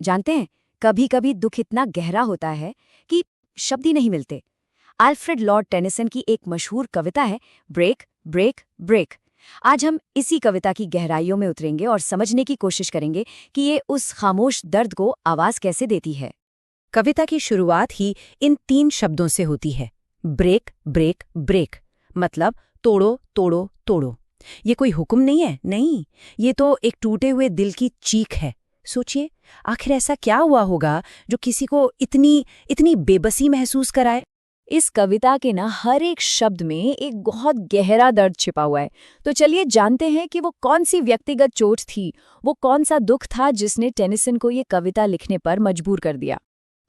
जानते हैं, कभी कभी दुख इतना गहरा होता है कि शब्द ही नहीं मिलते। अल्फ्रेड लॉर्ड टेनिसन की एक मशहूर कविता है, ब्रेक ब्रेक ब्रेक। आज हम इसी कविता की गहराइयों में उतरेंगे और समझने की कोशिश करेंगे कि ये उस खामोश दर्द को आवाज कैसे देती है। कविता की शुरुआत ही इन 3 शब्दों से होती है, ब्रेक ब्रेक ब्रेक। मतलब तोड़ो तोड़ो तोड़ो। ये कोई हुक्म नहीं है, नहीं, ये तो एक टूटे हुए दिल की चीख है। सोचिए, आखिर ऐसा क्या हुआ होगा जो किसी को इतनी इतनी बेबसी महसूस कराए। इस कविता के हर एक शब्द में एक बहुत गहरा दर्द छिपा हुआ है। तो चलिए जानते हैं कि वो कौन सी व्यक्तिगत चोट थी, वो कौन सा दुख था जिसने टेनिसन को ये कविता लिखने पर मजबूर कर दिया।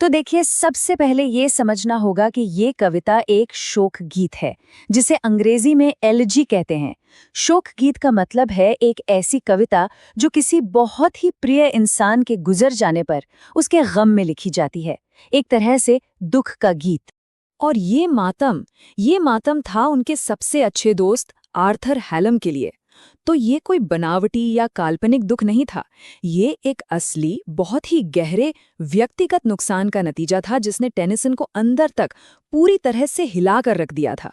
तो देखिए, सबसे पहले ये समझना होगा कि ये कविता एक शोक गीत है, जिसे अंग्रेजी में एलिजी कहते हैं। शोक गीत का मतलब है एक ऐसी कविता जो किसी बहुत ही प्रिय इंसान के गुजर जाने पर उसके गम में लिखी जाती है, एक तरह से दुख का गीत। और ये मातम था उनके सबसे अच्छे दोस्त आर्थर हैलम के लिए। तो ये कोई बनावटी या काल्पनिक दुख नहीं था, ये एक असली, बहुत ही गहरे व्यक्तिगत नुकसान का नतीजा था जिसने टेनिसन को अंदर तक पूरी तरह से हिला कर रख दिया था।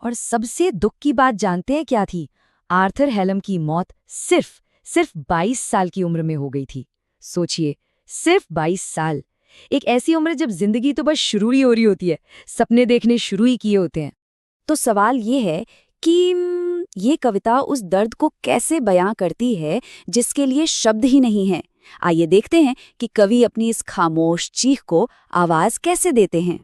और सबसे दुख की बात जानते हैं क्या थी? आर्थर हैलम की मौत सिर्फ 22 साल की उम्र में हो गई थी। सोचिए, सिर्फ 22 साल। एक ऐसी उम्र जब जिंदगी तो बस शुरू ही हो रही होती है, सपने देखने शुरू ही किए होते हैं। तो सवाल ये है कि ये कविता उस दर्द को कैसे बयां करती है जिसके लिए शब्द ही नहीं हैं। आइए देखते हैं कि कवि अपनी इस खामोश चीख को आवाज कैसे देते हैं।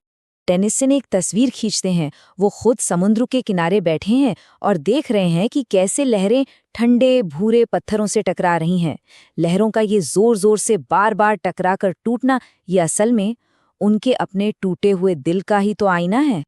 टेनिसन एक तस्वीर खींचते हैं। वो खुद समुद्र के किनारे बैठे हैं और देख रहे हैं कि कैसे लहरें ठंडे भूरे पत्थरों से टकरा रही हैं। लहरों का ये जोर जोर से बार बार टकरा कर टूटना, ये असल में उनके अपने टूटे हुए दिल का ही तो आईना है।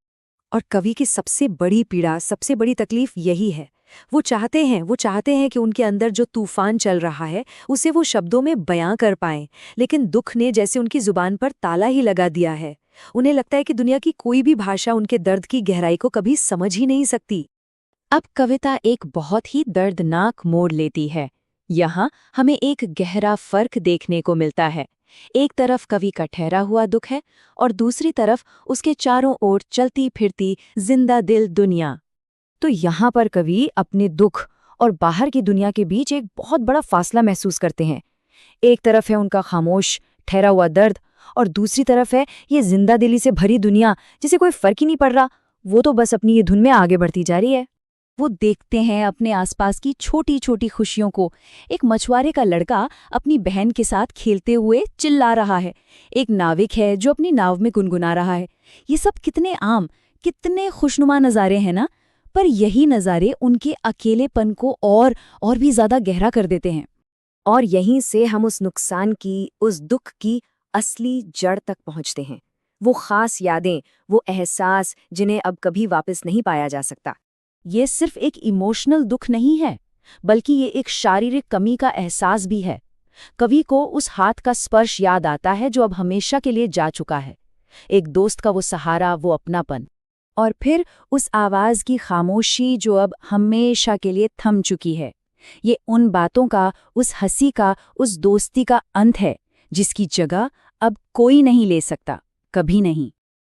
और कवि की सबसे बड़ी पीड़ा, सबसे बड़ी तकलीफ यही है। वो चाहते हैं कि उनके अंदर जो तूफान चल रहा है उसे वो शब्दों में बयां कर पाएं, लेकिन दुख ने जैसे उनकी जुबान पर ताला ही लगा दिया है। उन्हें लगता है कि दुनिया की कोई भी भाषा उनके दर्द की गहराई को कभी समझ ही नहीं सकती। अब कविता एक बहुत ही दर्दनाक मोड़ लेती है। यहाँ हमें एक गहरा फर्क देखने को मिलता है। एक तरफ कवि का ठहरा हुआ दुख है और दूसरी तरफ उसके चारों ओर चलती फिरती जिंदा दिल दुनिया। तो यहाँ पर कवि अपने दुख और बाहर की दुनिया के बीच एक बहुत बड़ा फासला महसूस करते हैं। एक तरफ है उनका खामोश ठहरा हुआ दर्द और दूसरी तरफ है ये जिंदा दिली से भरी दुनिया जिसे कोई फर्क ही नहीं पड़ रहा, वो तो बस अपनी ये धुन में आगे बढ़ती जा रही है। वो देखते हैं अपने आसपास की छोटी छोटी खुशियों को। एक मछुआरे का लड़का अपनी बहन के साथ खेलते हुए चिल्ला रहा है। एक नाविक है जो अपनी नाव में गुनगुना रहा है। ये सब कितने आम, कितने खुशनुमा नज़ारे हैं ना, पर यही नज़ारे उनके अकेलेपन को और भी ज़्यादा गहरा कर देते हैं। और यहीं से हम उस नुकसान की, उस दुख की असली जड़ तक पहुंचते हैं। वो खास यादें, वो एहसास जिन्हें अब कभी वापस नहीं पाया जा सकता। ये सिर्फ एक इमोशनल दुख नहीं है, बल्कि ये एक शारीरिक कमी का एहसास भी है। कवि को उस हाथ का स्पर्श याद आता है जो अब हमेशा के लिए जा चुका है। एक दोस्त का वो सहारा, वो अपनापन। और फिर उस आवाज की खामोशी जो अब हमेशा के लिए थम चुकी है। ये उन बातों का, उस हंसी का, उस दोस्ती का अंत है जिसकी जगह अब कोई नहीं ले सकता, कभी नहीं।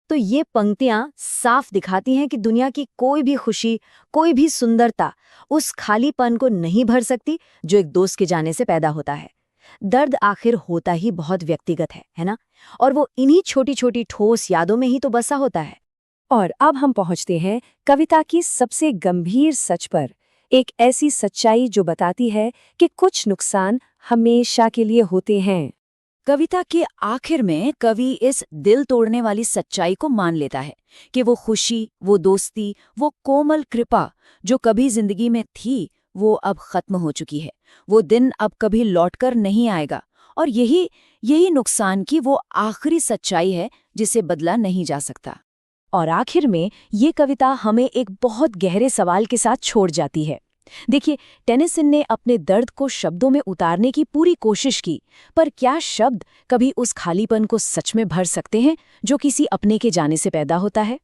तो ये पंक्तियां साफ दिखाती हैं कि दुनिया की कोई भी खुशी, कोई भी सुंदरता उस खालीपन को नहीं भर सकती जो एक दोस्त के जाने से पैदा होता है। दर्द आखिर होता ही बहुत व्यक्तिगत है ना? और वो इन्हीं छोटी छोटी ठोस यादों में ही तो बसा होता है। और अब हम पहुंचते हैं कविता की सबसे गंभीर सच पर, एक ऐसी सच्चाई जो बताती है कि कुछ नुकसान हमेशा के लिए होते हैं। कविता के आखिर में कवि इस दिल तोड़ने वाली सच्चाई को मान लेता है कि वो खुशी, वो दोस्ती, वो कोमल कृपा जो कभी जिंदगी में थी, वो अब खत्म हो चुकी है। वो दिन अब कभी लौटकर नहीं आएगा। और यही नुकसान की वो आखिरी सच्चाई है जिसे बदला नहीं जा सकता। और आखिर में ये कविता हमें एक बहुत गहरे सवाल के साथ छोड़ जाती है। देखिए, टेनिसन ने अपने दर्द को शब्दों में उतारने की पूरी कोशिश की, पर क्या शब्द कभी उस खालीपन को सच में भर सकते हैं जो किसी अपने के जाने से पैदा होता है?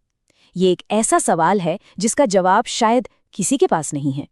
ये एक ऐसा सवाल है जिसका जवाब शायद किसी के पास नहीं है।